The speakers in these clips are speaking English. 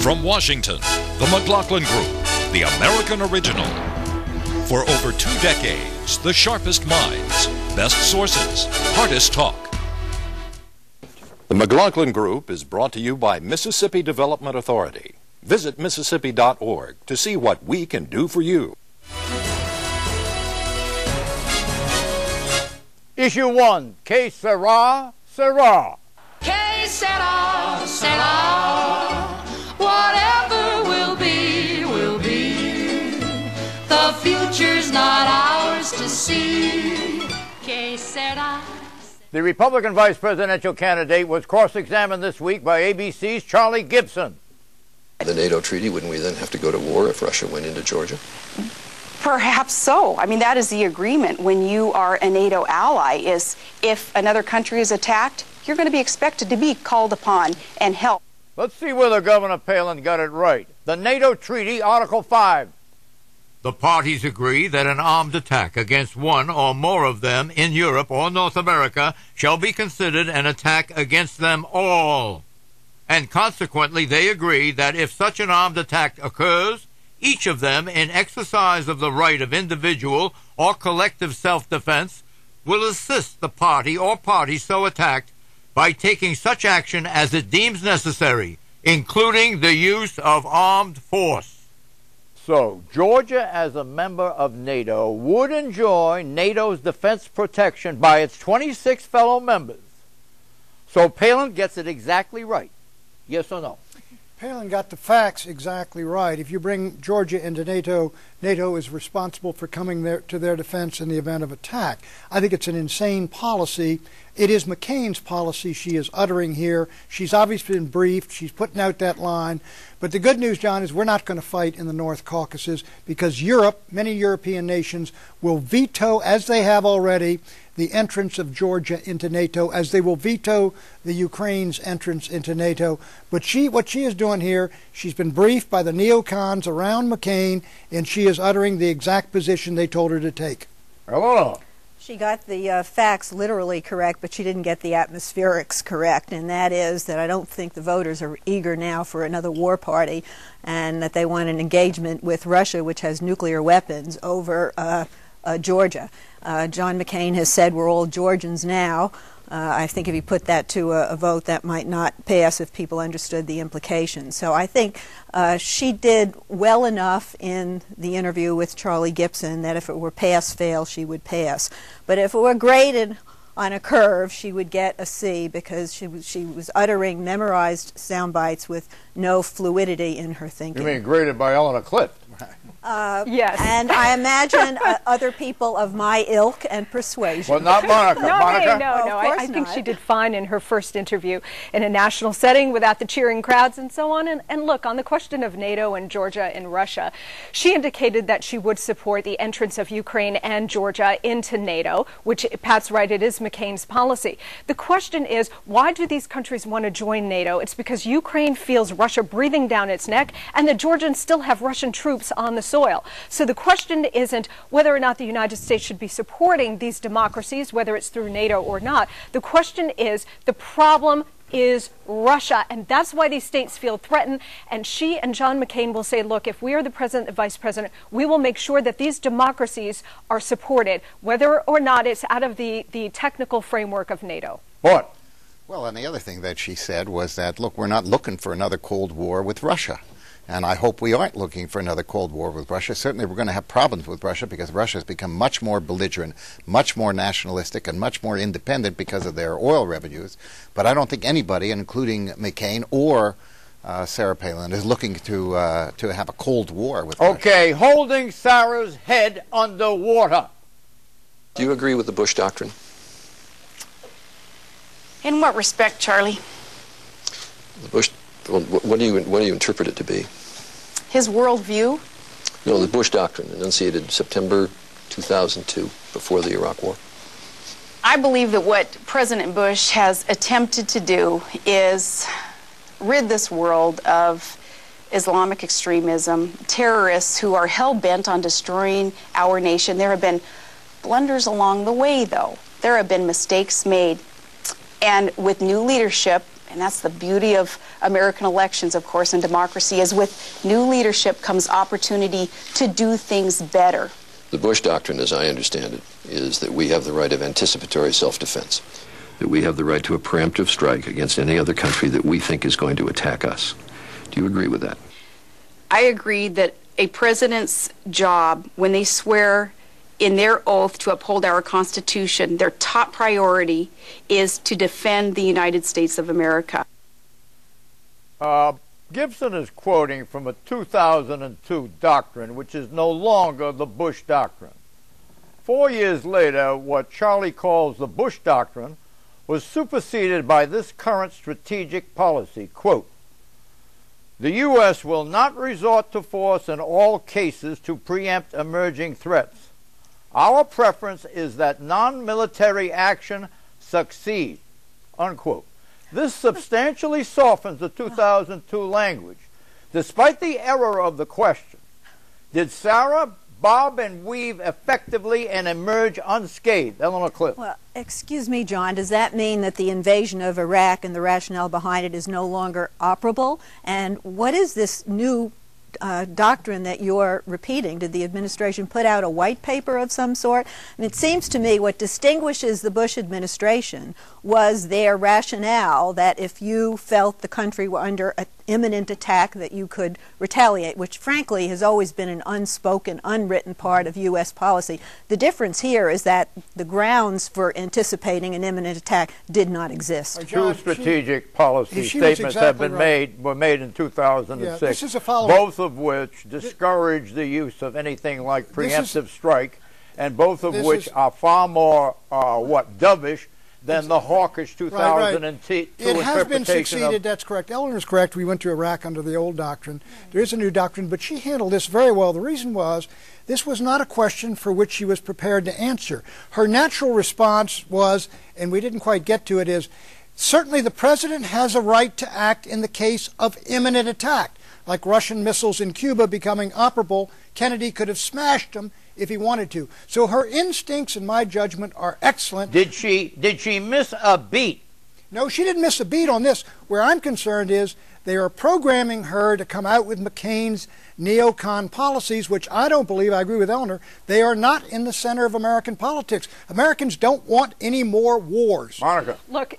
From Washington, the McLaughlin Group, the American original. For over 2 decades, the sharpest minds, best sources, hardest talk. The McLaughlin Group is brought to you by Mississippi Development Authority. Visit Mississippi.org to see what we can do for you. Issue 1, Que sera, sera. Que sera, sera. Whatever will be, will be. The future's not ours to see. Que sera. The Republican vice presidential candidate was cross-examined this week by ABC's Charlie Gibson. The NATO treaty, wouldn't we then have to go to war if Russia went into Georgia? Perhaps so. I mean, that is the agreement when you are a NATO ally, is if another country is attacked, you're going to be expected to be called upon and help. Let's see whether Governor Palin got it right. The NATO treaty, Article 5. The parties agree that an armed attack against one or more of them in Europe or North America shall be considered an attack against them all. And consequently, they agree that if such an armed attack occurs, each of them, in exercise of the right of individual or collective self-defense, will assist the party or parties so attacked by taking such action as it deems necessary, including the use of armed force. So, Georgia, as a member of NATO, would enjoy NATO's defense protection by its 26 fellow members. So Palin gets it exactly right. Yes or no? Palin got the facts exactly right. If you bring Georgia into NATO, NATO is responsible for coming to their defense in the event of attack. I think it's an insane policy. It is McCain's policy she is uttering here. She's obviously been briefed. She's putting out that line. But the good news, John, is we're not going to fight in the North Caucasus because Europe, many European nations, will veto, as they have already, the entrance of Georgia into NATO, as they will veto the Ukraine's entrance into NATO. But what she is doing here, she's been briefed by the neocons around McCain, and she is uttering the exact position they told her to take. Hello. She got the facts literally correct, but she didn't get the atmospherics correct, and that is that I don't think the voters are eager now for another war party, and that they want an engagement with Russia, which has nuclear weapons, over Georgia. John McCain has said we're all Georgians now. I think if you put that to a vote, that might not pass if people understood the implications. So I think she did well enough in the interview with Charlie Gibson that if it were pass-fail, she would pass. But if it were graded on a curve, she would get a C because she was uttering memorized sound bites with no fluidity in her thinking. You mean graded by Eleanor Clift? Yes. And I imagine other people of my ilk and persuasion. Well, not Monica. Monica? No. I think she did fine in her first interview in a national setting without the cheering crowds and so on. And look, on the question of NATO and Georgia and Russia, she indicated that she would support the entrance of Ukraine and Georgia into NATO, which, Pat's right, it is McCain's policy. The question is, why do these countries want to join NATO? It's because Ukraine feels Russia breathing down its neck, and the Georgians still have Russian troops on the soil. So the question isn't whether or not the United States should be supporting these democracies, whether it's through NATO or not. The question is, the problem is Russia, and that's why these states feel threatened. And she and John McCain will say, look, if we are the president and vice president, we will make sure that these democracies are supported, whether or not it's out of the technical framework of NATO. What? Well, and the other thing that she said was that, look, we're not looking for another Cold War with Russia. And I hope we aren't looking for another Cold War with Russia. Certainly we're going to have problems with Russia because Russia has become much more belligerent, much more nationalistic, and much more independent because of their oil revenues. But I don't think anybody, including McCain or Sarah Palin, is looking to have a Cold War with Russia. Okay, holding Sarah's head underwater. Do you agree with the Bush doctrine? In what respect, Charlie? The Bush. Well, what do you interpret it to be? His worldview? No, the Bush doctrine, enunciated September 2002, before the Iraq War. I believe that what President Bush has attempted to do is rid this world of Islamic extremism, terrorists who are hell-bent on destroying our nation. There have been blunders along the way, though. There have been mistakes made. And with new leadership And that's the beauty of American elections, of course, and democracy, is with new leadership comes opportunity to do things better. The Bush doctrine, as I understand it, is that we have the right of anticipatory self-defense, that we have the right to a preemptive strike against any other country that we think is going to attack us. Do you agree with that? I agree that a president's job, when they swear in their oath to uphold our Constitution, their top priority is to defend the United States of America. Gibson is quoting from a 2002 doctrine, which is no longer the Bush doctrine. 4 years later, what Charlie calls the Bush doctrine was superseded by this current strategic policy. Quote, "The U.S. will not resort to force in all cases to preempt emerging threats. Our preference is that non-military action succeed," unquote. This substantially softens the 2002 language. Despite the error of the question, did Sarah bob and weave effectively and emerge unscathed? Eleanor Cliff. Well, excuse me, John, does that mean that the invasion of Iraq and the rationale behind it is no longer operable? And what is this new doctrine that you're repeating? Did the administration put out a white paper of some sort? And it seems to me what distinguishes the Bush administration was their rationale that if you felt the country were under an imminent attack that you could retaliate, which frankly has always been an unspoken, unwritten part of U.S. policy. The difference here is that the grounds for anticipating an imminent attack did not exist. Two strategic policy statements have been were made in 2006. Yeah, this is a follow-up. Both of which discourage the use of anything like preemptive strike, and both of which are far more, dovish than the hawkish 2002 It has been interpretation succeeded, that's correct. Eleanor's correct. We went to Iraq under the old doctrine. There is a new doctrine, but she handled this very well. The reason was this was not a question for which she was prepared to answer. Her natural response was, and we didn't quite get to it, is certainly the president has a right to act in the case of imminent attack. Like Russian missiles in Cuba becoming operable, Kennedy could have smashed them if he wanted to. So her instincts, in my judgment, are excellent. Did she miss a beat? No, she didn't miss a beat on this. Where I'm concerned is they are programming her to come out with McCain's neocon policies, which I don't believe, I agree with Eleanor, they are not in the center of American politics. Americans don't want any more wars. Monica. Look,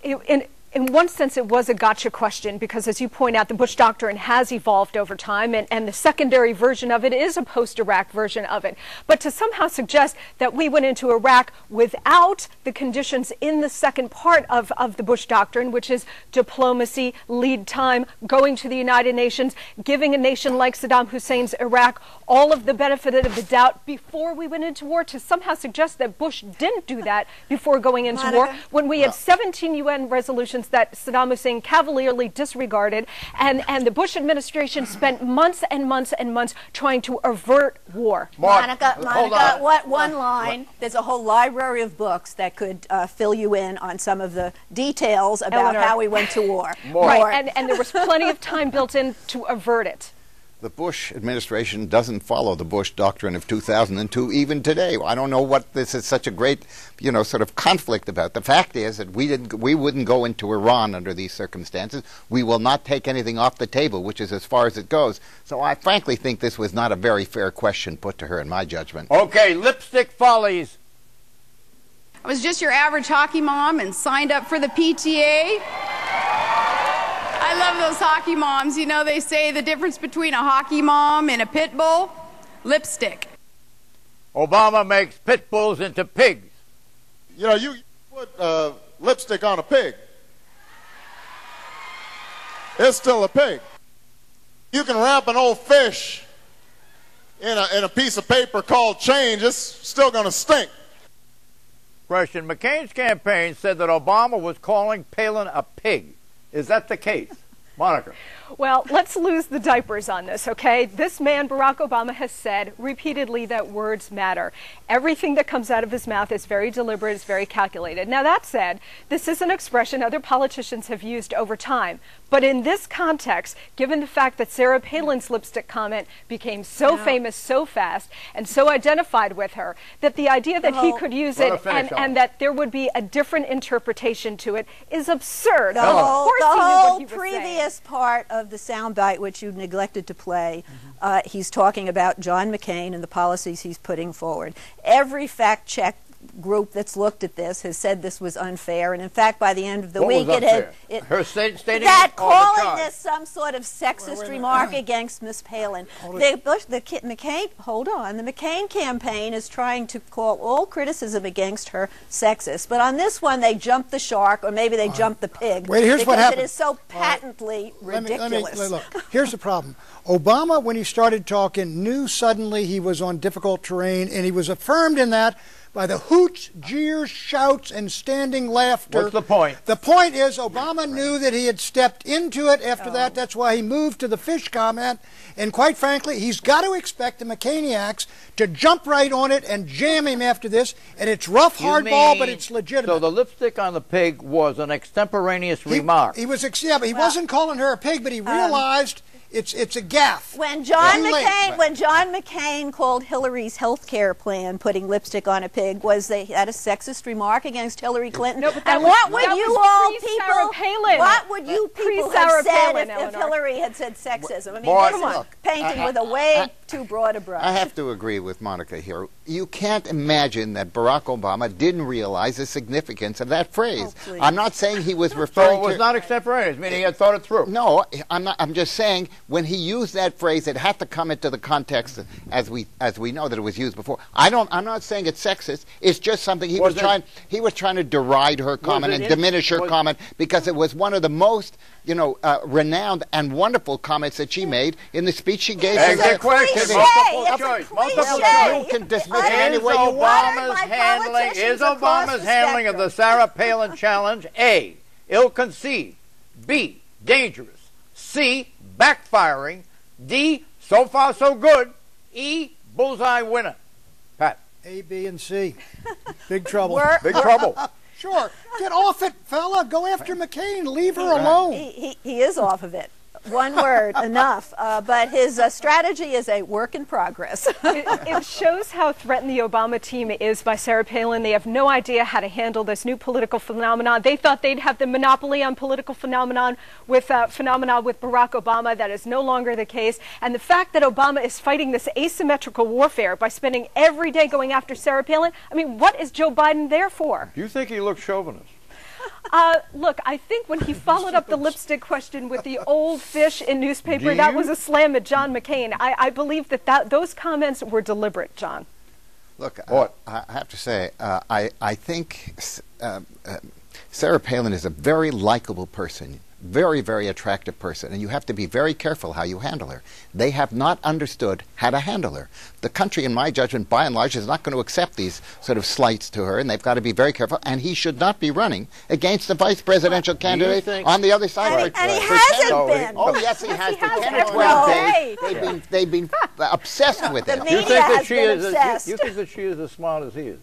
in one sense, it was a gotcha question because, as you point out, the Bush doctrine has evolved over time, and the secondary version of it is a post-Iraq version of it. But to somehow suggest that we went into Iraq without the conditions in the second part of the Bush doctrine, which is diplomacy, lead time, going to the United Nations, giving a nation like Saddam Hussein's Iraq all of the benefit of the doubt before we went into war, to somehow suggest that Bush didn't do that before going into war, when we have 17 UN resolutions that Saddam Hussein cavalierly disregarded, and the Bush administration spent months and months and months trying to avert war. Monica, what one line? There's a whole library of books that could fill you in on some of the details about how we went to war. Right, and there was plenty of time built in to avert it. The Bush administration doesn't follow the Bush doctrine of 2002 even today. I don't know what this is such a great, sort of conflict about. The fact is that we wouldn't go into Iran under these circumstances. We will not take anything off the table, which is as far as it goes. So I frankly think this was not a very fair question put to her, in my judgment. Okay, lipstick follies. I was just your average hockey mom and signed up for the PTA. I love those hockey moms. You know, they say the difference between a hockey mom and a pit bull? Lipstick. Obama makes pit bulls into pigs. You put lipstick on a pig. It's still a pig. You can wrap an old fish in a piece of paper called change. It's still going to stink. Question. McCain's campaign said that Obama was calling Palin a pig. Is that the case? Monica. Well, let's lose the diapers on this, okay? This man, Barack Obama, has said repeatedly that words matter. Everything that comes out of his mouth is very deliberate, is very calculated. Now, that said, this is an expression other politicians have used over time. But in this context, given the fact that Sarah Palin's lipstick comment became so famous so fast and so identified with her, that the idea that he could use it and that there would be a different interpretation to it is absurd. The whole previous part of the soundbite, which you neglected to play, he's talking about John McCain and the policies he's putting forward. Every fact-check group that's looked at this has said this was unfair, and in fact, by the end of the week, her stating that calling this some sort of sexist remark against Miss Palin. The McCain campaign is trying to call all criticism against her sexist, but on this one, they jumped the shark, or maybe they jumped the pig. Wait, here's what happened. It is so patently ridiculous. Look. Here's the problem. Obama, when he started talking, knew suddenly he was on difficult terrain, and he was affirmed in that by the hoots, jeers, shouts, and standing laughter. What's the point? The point is Obama knew that he had stepped into it after that. That's why he moved to the fish comment. And quite frankly, he's got to expect the McCainiacs to jump right on it and jam him after this. And it's rough, hardball, but it's legitimate. So the lipstick on the pig was an extemporaneous remark. He was, but he wasn't calling her a pig, but he realized it's a gaffe. When John McCain called Hillary's health care plan putting lipstick on a pig, was they had a sexist remark against Hillary Clinton? No, but and what would you people have said if Hillary had said sexism? I mean, this is painting with a way too broad a brush. I have to agree with Monica here. You can't imagine that Barack Obama didn't realize the significance of that phrase. I'm not saying he was referring to... So it was not extemporaneous, meaning he had thought it through. No, I'm just saying when he used that phrase, it had to come into the context as we know that it was used before. I'm not saying it's sexist. It's just something he was trying to deride her comment and diminish her comment because it was one of the most renowned and wonderful comments that she made in the speech she gave. Exit question. You can dismiss it any way you want. Is Obama's handling of the Sarah Palin challenge A, ill-conceived, B, dangerous, C, backfiring, D, so far so good, E, bullseye winner? Pat. A, B, and C. Big trouble. Big trouble. Sure. Get off it, fella. Go after McCain. Leave her alone. He is off of it. One word, enough. But his strategy is a work in progress. It shows how threatened the Obama team is by Sarah Palin. They have no idea how to handle this new political phenomenon. They thought they'd have the monopoly on political phenomenon with Barack Obama. That is no longer the case. And the fact that Obama is fighting this asymmetrical warfare by spending every day going after Sarah Palin, I mean, what is Joe Biden there for? Do you think he looks chauvinist? Look, I think when he followed up the lipstick question with the old fish in newspaper, that was a slam at John McCain. I believe that those comments were deliberate, John. Look, I have to say, I think Sarah Palin is a very likable person. Very, very attractive person, and you have to be very careful how you handle her. They have not understood how to handle her. The country, in my judgment, by and large, is not going to accept these sort of slights to her, and they've got to be very careful, and he should not be running against the vice presidential candidate on the other side. And he hasn't been. Oh, yes, he has. For 10 or 12 days, they've been obsessed with him. The media has been obsessed. You think that she is as smart as he is?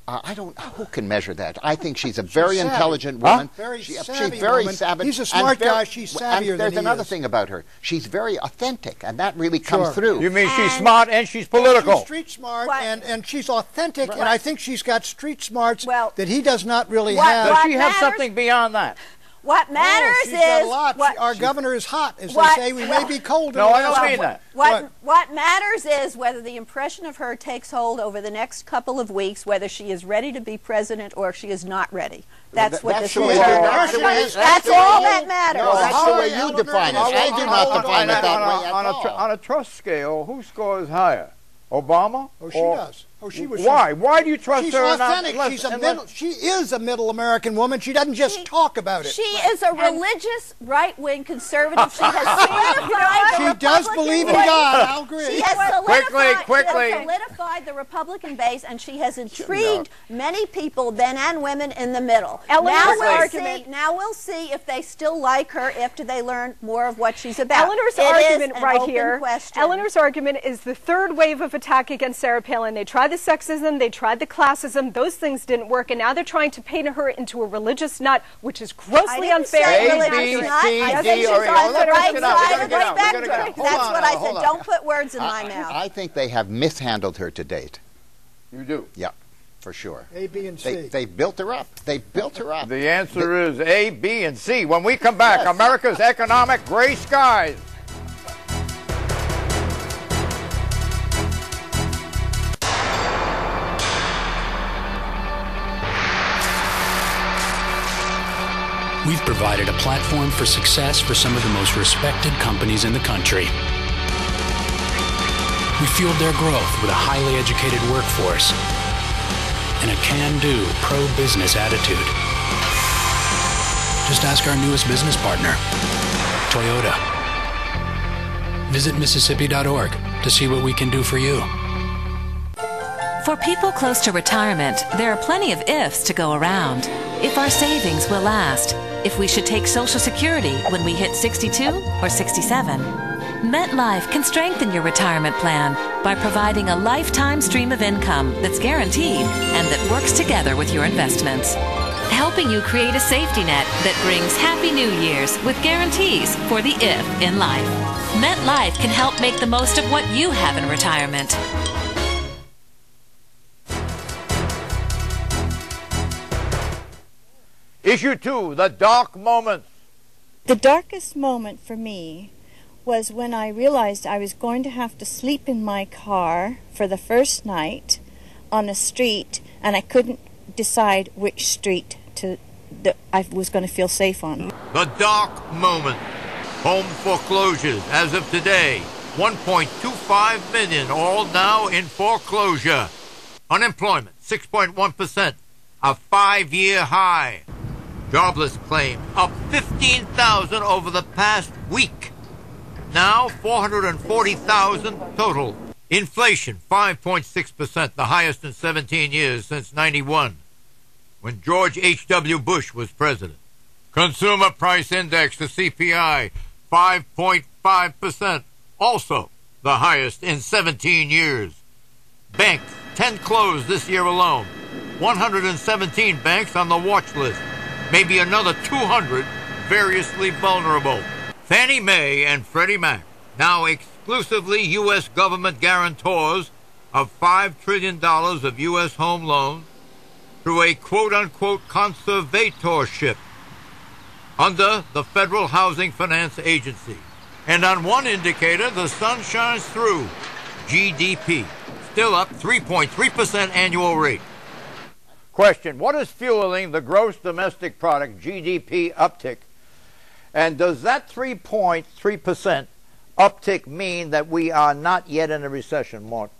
I don't. Who can measure that? I think she's a very intelligent woman. She's very savvy. He's a smart guy. She's savvier than there's another thing about her. She's very authentic, and that really comes through. You mean she's smart and she's political? She's street smart, and she's authentic, and I think she's got street smarts that he does not really have. Does she have something beyond that? What matters she's got a lot. Our governor is hot, as they say. We may be cold. No, I don't mean that. What matters is whether the impression of her takes hold over the next couple of weeks, whether she is ready to be president or if she is not ready. That's what this is. That's all that matters. No, that's the way you define it. I do not define it that way at all. On a trust scale, who scores higher? Obama? Oh, she does. Oh, she was. Why? Why do you trust She's her? authentic. She is a middle American woman. She doesn't just talk about it. She is a religious, right-wing conservative. She has solidified She does believe in God. I'll agree. She has quickly. solidified the Republican base, and she has intrigued many people, men and women, in the middle. Now we'll see if they still like her after they learn more of what she's about. Eleanor's argument right here. Question. Eleanor's argument is the third wave of attack against Sarah Palin. They tried the sexism, they tried the classism, those things didn't work, and now they're trying to paint her into a religious nut, which is grossly unfair. I think she's on the right side of the spectrum. That's what I said. Don't put words in my mouth. I think they have mishandled her to date. You do? Yeah, for sure. A, B, and C. They built her up. They built her up. The answer is A, B, and C. When we come back, America's economic gray skies. We've provided a platform for success for some of the most respected companies in the country. We fueled their growth with a highly educated workforce and a can-do, pro-business attitude. Just ask our newest business partner, Toyota. Visit Mississippi.org to see what we can do for you. For people close to retirement, there are plenty of ifs to go around. If our savings will last, if we should take Social Security when we hit 62 or 67. MetLife can strengthen your retirement plan by providing a lifetime stream of income that's guaranteed and that works together with your investments, helping you create a safety net that brings Happy New Year's with guarantees for the if in life. MetLife can help make the most of what you have in retirement. Issue 2, the dark moments. The darkest moment for me was when I realized I was going to have to sleep in my car for the first night on a street, and I couldn't decide which street I was going to feel safe on. The dark moment. Home foreclosures as of today. 1.25 million, all now in foreclosure. Unemployment, 6.1%, a 5-year high. Jobless claim up 15,000 over the past week. Now 440,000 total. Inflation 5.6%, the highest in 17 years since 91, when George H.W. Bush was president. Consumer Price Index, the CPI, 5.5%, also the highest in 17 years. Banks, 10 closed this year alone. 117 banks on the watch list. Maybe another 200 variously vulnerable. Fannie Mae and Freddie Mac, now exclusively U.S. government guarantors of $5 trillion of U.S. home loans through a quote-unquote conservatorship under the Federal Housing Finance Agency. And on one indicator, the sun shines through. GDP, still up 3.3% annual rate. Question, what is fueling the gross domestic product, GDP, uptick? And does that 3.3% uptick mean that we are not yet in a recession, Mort?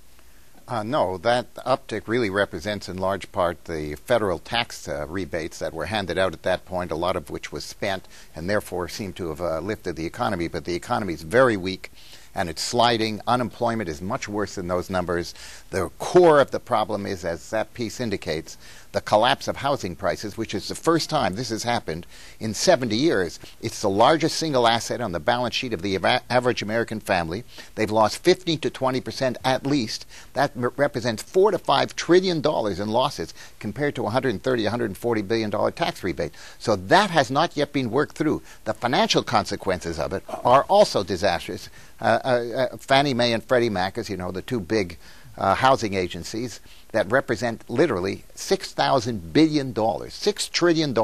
No, that uptick really represents in large part the federal tax rebates that were handed out at that point, a lot of which was spent and therefore seemed to have lifted the economy. But the economy is very weak and it's sliding. Unemployment is much worse than those numbers. The core of the problem is, as that piece indicates, the collapse of housing prices, which is the first time this has happened in 70 years. It's the largest single asset on the balance sheet of the average American family. They've lost 15 to 20% at least. That represents $4 to $5 trillion in losses compared to $130, $140 billion tax rebate. So that has not yet been worked through. The financial consequences of it are also disastrous. Fannie Mae and Freddie Mac, as you know, the two big housing agencies that represent literally $6,000 billion, $6 trillion.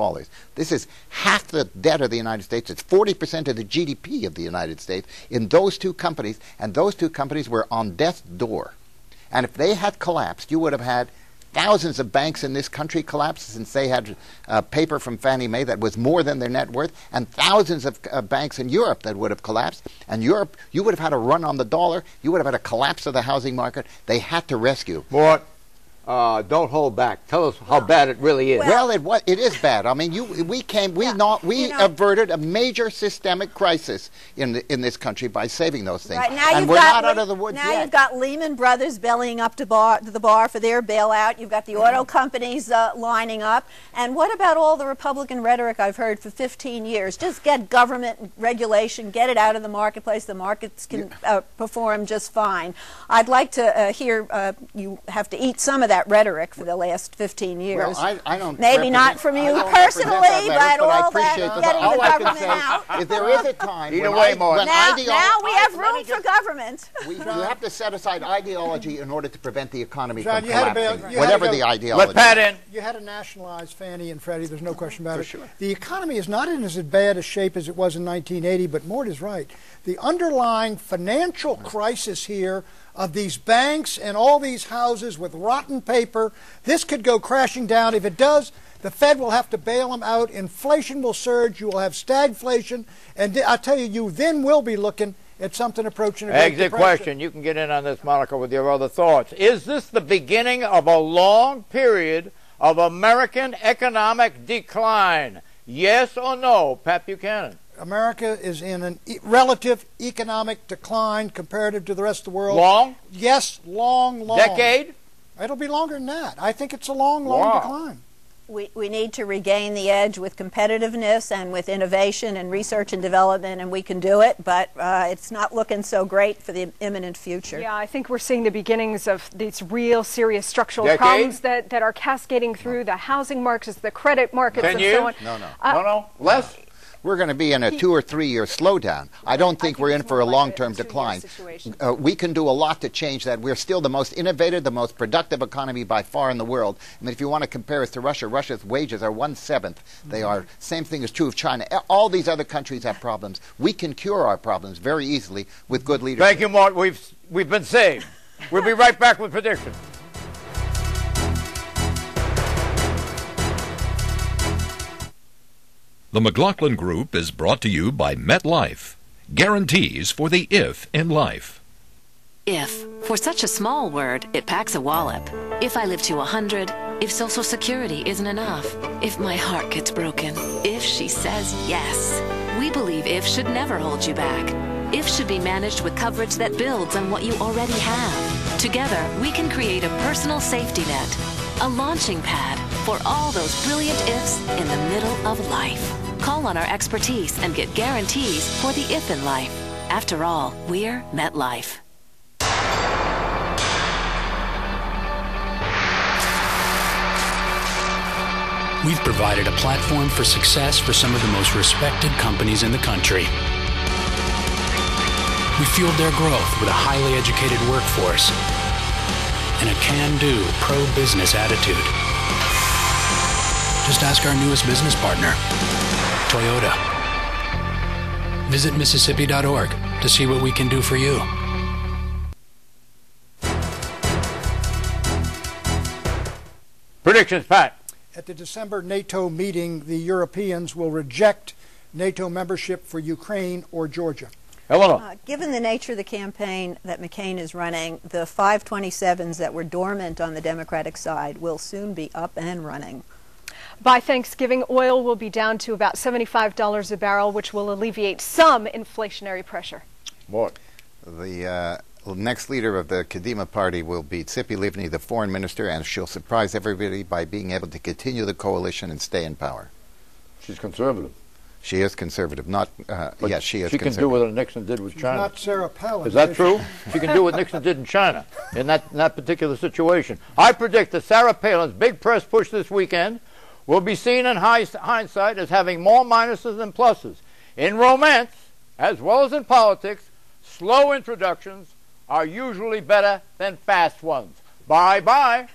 This is half the debt of the United States. It's 40% of the GDP of the United States in those two companies, and those two companies were on death's door. And if they had collapsed, you would have had thousands of banks in this country collapse, since they had paper from Fannie Mae that was more than their net worth, and thousands of banks in Europe that would have collapsed. And Europe, you would have had a run on the dollar. You would have had a collapse of the housing market. They had to rescue. What? Don't hold back. Tell us how bad it really is. Well, it is bad. I mean, we averted a major systemic crisis in this country by saving those things. Right, now and we're not out of the woods now yet. You've got Lehman Brothers bellying up to the bar for their bailout. You've got the auto companies lining up. And what about all the Republican rhetoric I've heard for 15 years? Just get government regulation, get it out of the marketplace. The markets can perform just fine. I'd like to hear you have to eat some of that rhetoric for the last 15 years. Well, I don't maybe not from you personally, but all that getting the government out. If there is a time now we have room for government. You have to set aside ideology in order to prevent the economy John, from collapsing, whatever the ideology. Let Pat in. You had to nationalize Fannie and Freddie. There's no question about it. Sure. The economy is not in as bad a shape as it was in 1980, but Mort is right. The underlying financial crisis here of these banks and all these houses with rotten paper, this could go crashing down. If it does, the Fed will have to bail them out. Inflation will surge. You will have stagflation. And I tell you, you then will be looking at something approaching a Great Exit Depression. question. You can get in on this, Monica, with your other thoughts. Is this the beginning of a long period of American economic decline? Yes or no, Pat Buchanan? America is in a relative economic decline comparative to the rest of the world. Long? Yes, long. Decade? It'll be longer than that. I think it's a long decline. We need to regain the edge with competitiveness and with innovation and research and development, and we can do it, but it's not looking so great for the imminent future. Yeah, I think we're seeing the beginnings of these real serious structural problems that are cascading through the housing markets, the credit markets, and so on. No. Less? We're going to be in a 2 or 3 year slowdown. I don't think we're in for a long-term decline. We can do a lot to change that. We're still the most innovative, the most productive economy by far in the world. I mean, if you want to compare us to Russia, Russia's wages are 1/7. They are. Same thing is true of China. All these other countries have problems. We can cure our problems very easily with good leadership. Thank you, Mort. We've been saved. We'll be right back with predictions. The McLaughlin Group is brought to you by MetLife. Guarantees for the if in life. If. For such a small word, it packs a wallop. If I live to 100, if Social Security isn't enough, if my heart gets broken, if she says yes. We believe if should never hold you back. If should be managed with coverage that builds on what you already have. Together, we can create a personal safety net, a launching pad for all those brilliant ifs in the middle of life. Call on our expertise and get guarantees for the if in life. After all, we're MetLife. We've provided a platform for success for some of the most respected companies in the country. We fueled their growth with a highly educated workforce and a can-do, pro-business attitude. Just ask our newest business partner, Toyota. Visit Mississippi.org to see what we can do for you. Predictions, Pat. At the December NATO meeting, the Europeans will reject NATO membership for Ukraine or Georgia. Given the nature of the campaign that McCain is running, the 527s that were dormant on the Democratic side will soon be up and running. By Thanksgiving, oil will be down to about $75 a barrel, which will alleviate some inflationary pressure. What? The next leader of the Kadima party will be Tzipi Livni, the foreign minister, and she'll surprise everybody by being able to continue the coalition and stay in power. She's conservative. She is conservative. Yes, she is conservative. She can do what Nixon did with China. Not Sarah Palin. Is that true? She can do what Nixon did in China in that particular situation. I predict that Sarah Palin's big press push this weekend will be seen in hindsight as having more minuses than pluses. In romance, as well as in politics, slow introductions are usually better than fast ones. Bye-bye.